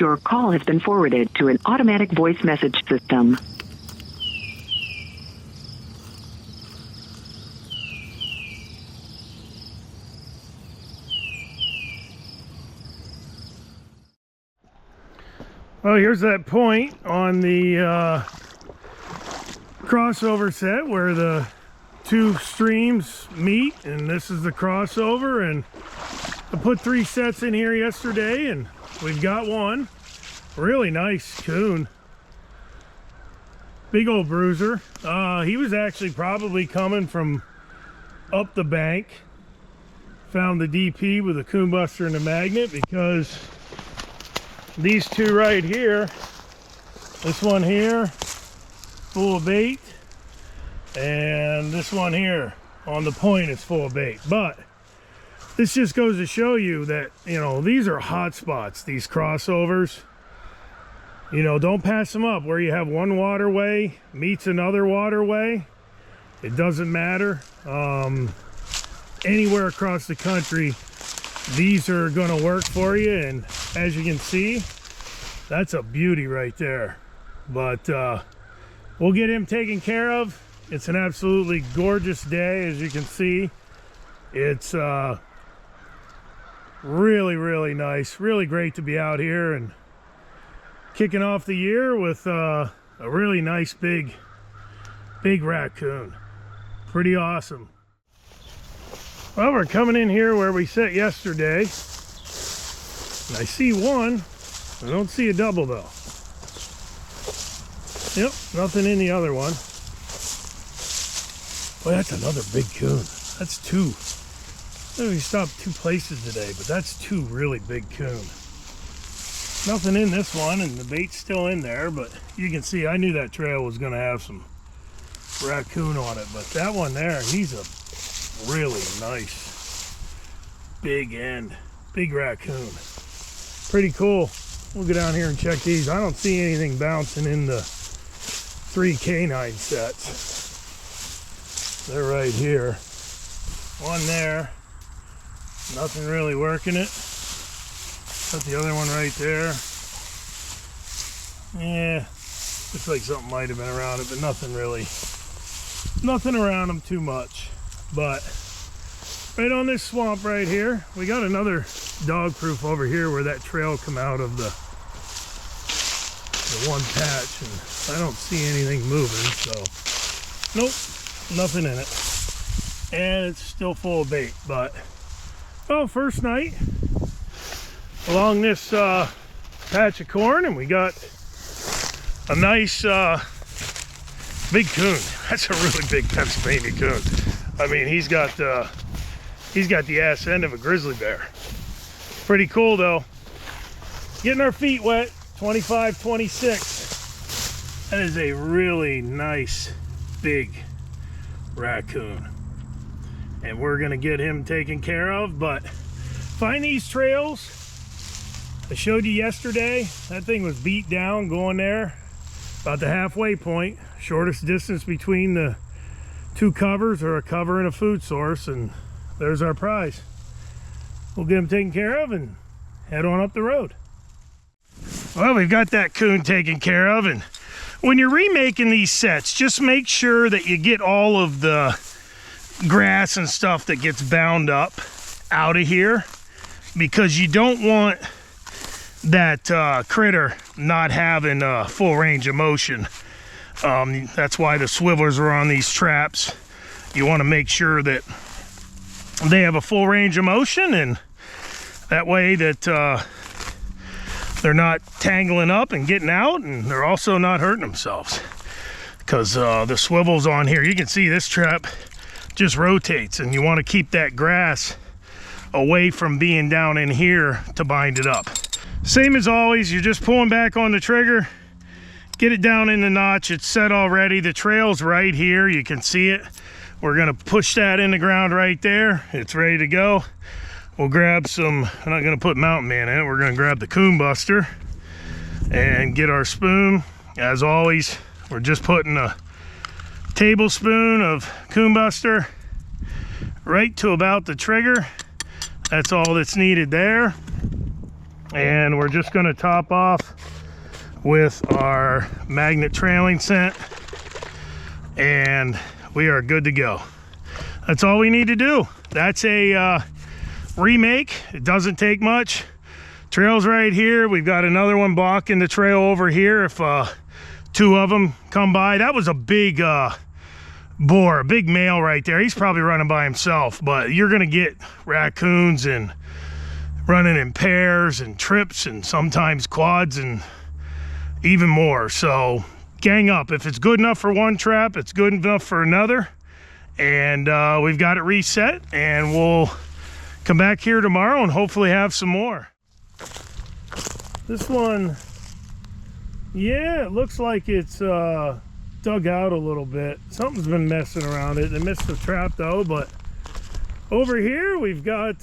Your call has been forwarded to an automatic voice message system. Oh, here's that point on the crossover set where the two streams meet, and this is the crossover. And I put 3 sets in here yesterday, and we've got one really nice coon, big old bruiser. He was actually probably coming from up the bank. Found the DP with a coon buster and a magnet, because these two right here, this one here full of bait, and this one here on the point is full of bait. But this just goes to show you that, you know, these are hot spots, these crossovers. You know, don't pass them up. Where you have one waterway meets another waterway, it doesn't matter. Anywhere across the country, these are going to work for you. And as you can see, that's a beauty right there. But we'll get him taken care of. It's an absolutely gorgeous day, as you can see. It's really, really nice. Really great to be out here and kicking off the year with a really nice big raccoon. Pretty awesome. Well, we're coming in here where we set yesterday, and I see one. I don't see a double though. Yep, nothing in the other one. Boy, that's another big coon. That's 2. We stopped 2 places today, but that's 2 really big coon. Nothing in this one, and the bait's still in there, but you can see I knew that trail was going to have some raccoon on it. But that one there, he's a really nice big raccoon. Pretty cool. We'll go down here and check these. I don't see anything bouncing in the 3 canine sets. They're right here. One there, nothing really working it. Got the other one right there. Yeah, looks like something might have been around it, but nothing around them too much. But right on this swamp right here, we got another dog proof over here where that trail come out of the one patch, and I don't see anything moving, so nope, nothing in it. And it's still full of bait. But well, first night along this patch of corn, and we got a nice big coon. That's a really big Pennsylvania coon. I mean, he's got the ass end of a grizzly bear. Pretty cool though. Getting our feet wet. 25, 26. That is a really nice big raccoon, and we're gonna get him taken care of. But find these trails I showed you yesterday. That thing was beat down going there about the halfway point, shortest distance between the 2 covers, or a cover and a food source, and there's our prize. We'll get him taken care of and head on up the road. Well, we've got that coon taken care of, and when you're remaking these sets, just make sure that you get all of the grass and stuff that gets bound up out of here, because you don't want that critter not having full range of motion. That's why the swivelers are on these traps. You want to make sure that they have a full range of motion, and that way that they're not tangling up and getting out, and they're also not hurting themselves. Because the swivels on here, you can see this trap just rotates, and you want to keep that grass away from being down in here to bind it up. Same as always, you're just pulling back on the trigger, get it down in the notch. It's set already. The trail's right here, you can see it. We're gonna push that in the ground right there. It's ready to go. We'll grab some, I'm not gonna put mountain man in it, we're gonna grab the coon buster and get our spoon. As always, we're just putting a tablespoon of coon buster right to about the trigger. That's all that's needed there. And we're just going to top off with our magnet trailing scent, and we are good to go. That's all we need to do. That's a remake. It doesn't take much. Trail's right here. We've got another one blocking the trail over here if two of them come by. That was a big boar, a big male right there. He's probably running by himself, but you're gonna get raccoons and running in pairs and trips and sometimes quads and even more. So gang up. If it's good enough for one trap, it's good enough for another. And we've got it reset, and we'll come back here tomorrow and hopefully have some more. This one, yeah, it looks like it's dug out a little bit. Something's been messing around it. They missed the trap though, but over here we've got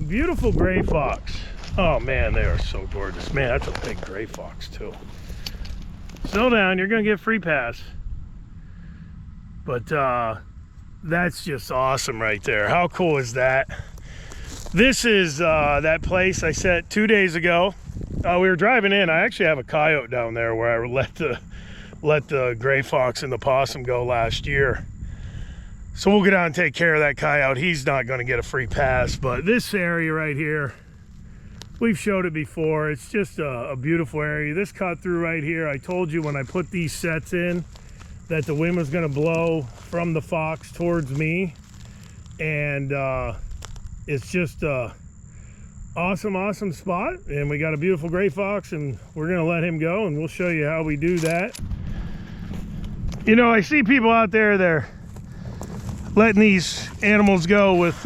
beautiful gray fox. Oh man, they are so gorgeous. Man, that's a big gray fox too. Slow down, you're gonna get free pass. But that's just awesome right there. How cool is that? This is that place I set 2 days ago. We were driving in. I actually have a coyote down there where I let the gray fox and the possum go last year. So we'll get out and take care of that coyote. He's not going to get a free pass. But this area right here, we've showed it before. It's just a beautiful area. This cut through right here, I told you when I put these sets in that the wind was going to blow from the fox towards me. And it's just awesome spot, and we got a beautiful gray fox, and we're gonna let him go, and we'll show you how we do that. You know, I see people out there, they're letting these animals go with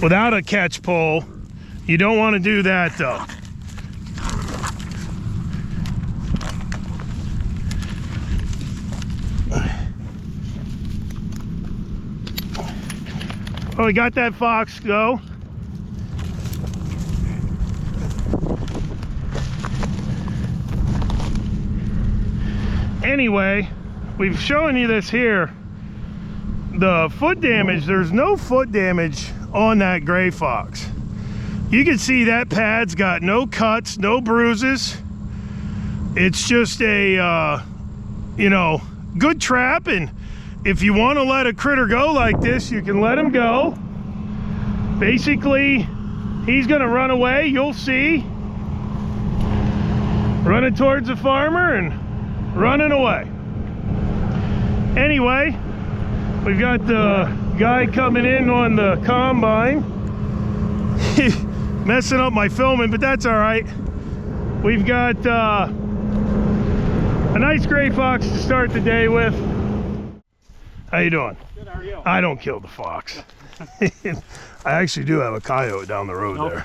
without a catch pole. You don't want to do that though. Oh, we got that fox go. Anyway, we've shown you this here. The foot damage, there's no foot damage on that gray fox. You can see that pad's got no cuts, no bruises. It's just a, you know, good trap, and if you want to let a critter go like this, you can let him go. Basically, he's going to run away, you'll see. Running towards the farmer and running away. Anyway, we've got the guy coming in on the combine. Messing up my filming, but that's all right. We've got a nice gray fox to start the day with. How you doing? Good, how are you? I don't kill the fox. I actually do have a coyote down the road there.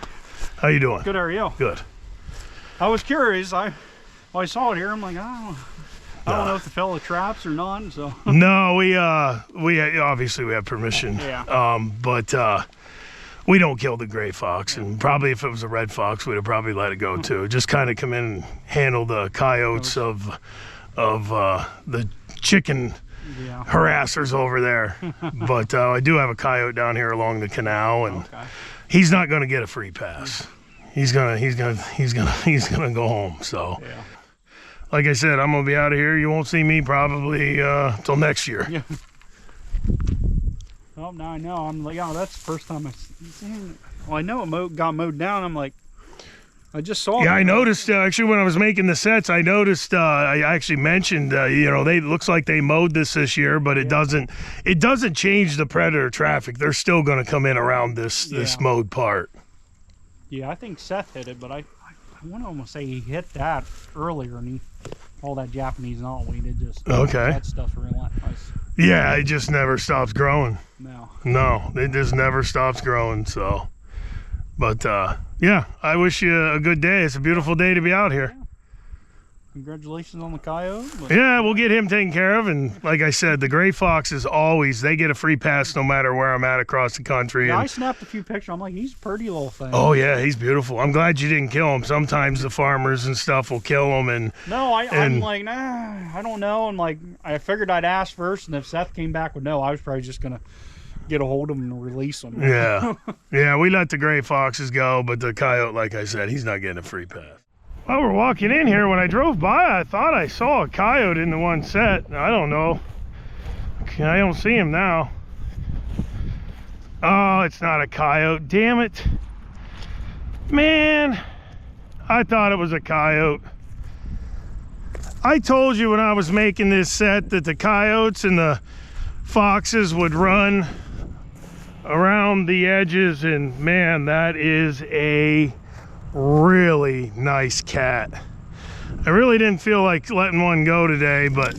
How you doing? Good, how are you? Good. I was curious. I saw it here. I'm like, I don't know if the fella traps or not. So no, we obviously we have permission. Yeah. But we don't kill the gray fox, and probably if it was a red fox, we'd have probably let it go too. Just kind of come in and handle the coyotes of the chicken harassers over there. But I do have a coyote down here along the canal, and he's not going to get a free pass. He's gonna go home. So like I said, I'm gonna be out of here. You won't see me probably till next year. Yeah. Oh, now I know. I'm like, oh, that's the first time I've seen. Well, I know it got mowed down. I'm like, I just saw. Yeah, I noticed actually when I was making the sets. I noticed. I actually mentioned. You know, looks like they mowed this year, but it doesn't. It doesn't change the predator traffic. They're still going to come in around this mowed part. Yeah, I think Seth hit it, but I want to almost say he hit that earlier, and all that Japanese knotweed, it just that stuff's relentless. Yeah, it just never stops growing. No, it just never stops growing. So, but yeah, I wish you a good day. It's a beautiful day to be out here. Congratulations on the coyote. Yeah, we'll get him taken care of. And like I said, the gray fox is always, they get a free pass no matter where I'm at across the country. Yeah, and I snapped a few pictures. I'm like, he's a pretty little thing. Oh yeah, he's beautiful. I'm glad you didn't kill him. Sometimes the farmers and stuff will kill him. And no, I'm like, nah, I don't know. And like, I figured I'd ask first, and if Seth came back with no, I was probably just gonna get a hold of them and release them. Yeah. Yeah, we let the gray foxes go, but the coyote, like I said, he's not getting a free pass. While we're walking in here, when I drove by, I thought I saw a coyote in the one set. I don't know. I don't see him now. Oh, it's not a coyote. Damn it. Man, I thought it was a coyote. I told you when I was making this set that the coyotes and the foxes would run around the edges, and man, that is a really nice cat. I really didn't feel like letting one go today, but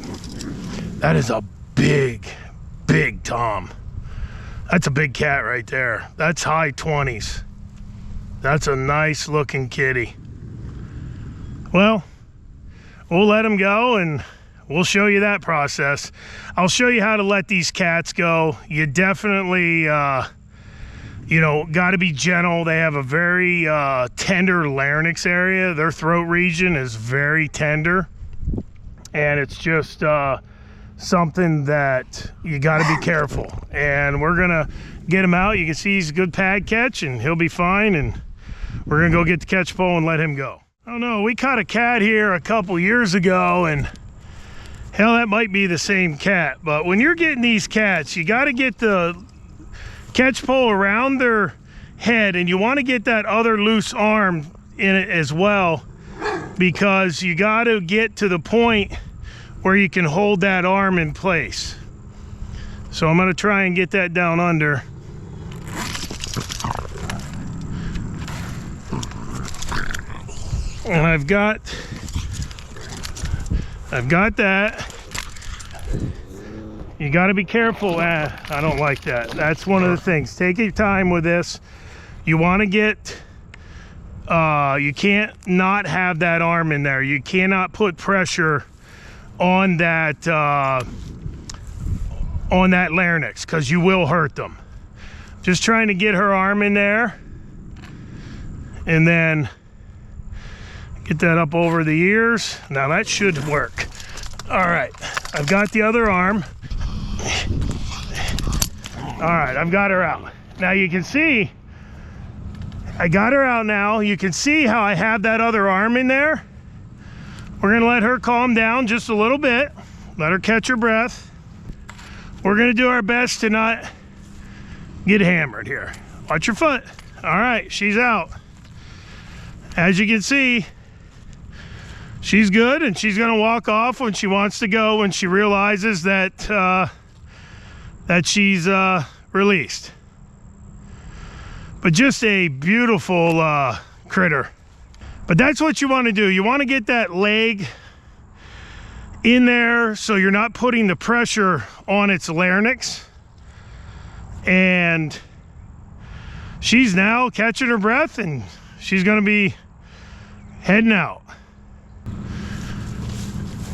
that is a big Tom. That's a big cat right there. That's high 20s. That's a nice looking kitty. Well, we'll let him go and we'll show you that process. I'll show you how to let these cats go. You definitely, you know, got to be gentle. They have a very tender larynx area. Their throat region is very tender. And it's just something that you got to be careful. And we're going to get him out. You can see he's a good pad catch and he'll be fine. And we're going to go get the catch pole and let him go. Oh no, we caught a cat here a couple years ago, and hell, that might be the same cat. But when you're getting these cats, you got to get the catch pole around their head, and you want to get that other loose arm in it as well, because you got to get to the point where you can hold that arm in place. So I'm going to try and get that down under. And I've got that. You got to be careful. I don't like that. That's one of the things. Take your time with this. You want to get, you can't not have that arm in there. You cannot put pressure on that larynx, because you will hurt them. Just trying to get her arm in there, and then get that up over the ears. Now that should work. All right, I've got the other arm. All right, I've got her out. Now you can see, I got her out now. You can see how I have that other arm in there. We're gonna let her calm down just a little bit. Let her catch her breath. We're gonna do our best to not get hammered here. Watch your foot. All right, she's out. As you can see, she's good, and she's gonna walk off when she wants to go, when she realizes that that she's released. But just a beautiful critter. But that's what you want to do. You want to get that leg in there so you're not putting the pressure on its larynx. And she's now catching her breath, and she's gonna be heading out.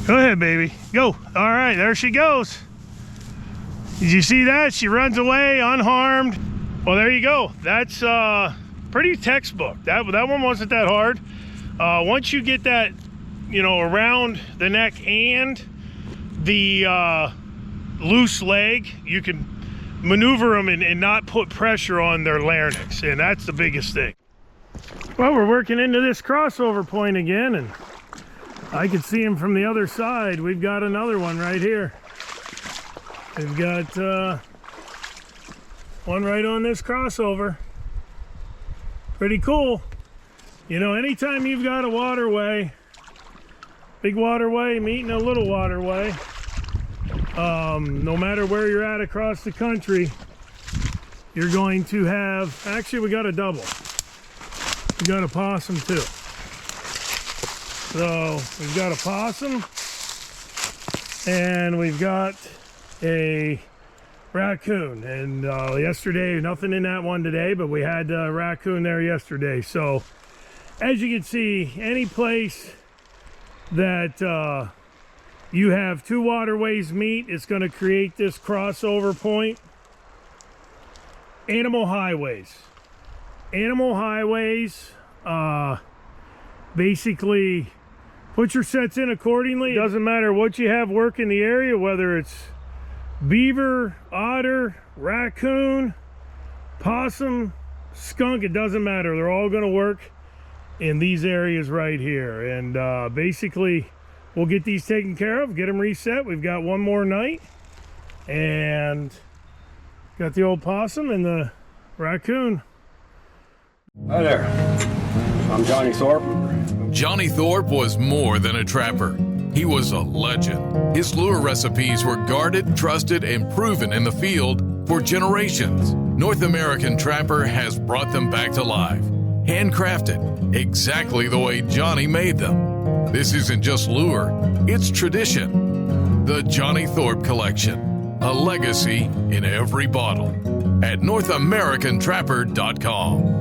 Go ahead, baby, go. All right, there she goes. Did you see that? She runs away unharmed. Well, there you go. That's pretty textbook. That one wasn't that hard. Once you get that, you know, around the neck and the loose leg, you can maneuver them and not put pressure on their larynx, and that's the biggest thing. Well, we're working into this crossover point again, and I can see him from the other side. We've got another one right here. We've got one right on this crossover. Pretty cool. You know, anytime you've got a waterway, big waterway meeting a little waterway, no matter where you're at across the country, you're going to have, actually we got a double. We got a possum too. So we've got a possum, and we've got a raccoon. And yesterday, nothing in that one today, but we had a raccoon there yesterday. So as you can see, any place that you have two waterways meet, it's going to create this crossover point. Animal highways. Animal highways, basically put your sets in accordingly. It doesn't matter what you have work in the area, whether it's beaver, otter, raccoon, possum, skunk, it doesn't matter. They're all going to work in these areas right here. And basically, we'll get these taken care of, get them reset. We've got one more night. And got the old possum and the raccoon. Hi there. I'm Johnny Thorpe. Johnny Thorpe was more than a trapper. He was a legend. His lure recipes were guarded, trusted, and proven in the field for generations. North American Trapper has brought them back to life, handcrafted, exactly the way Johnny made them. This isn't just lure, it's tradition. The Johnny Thorpe Collection, a legacy in every bottle. At NorthAmericanTrapper.com.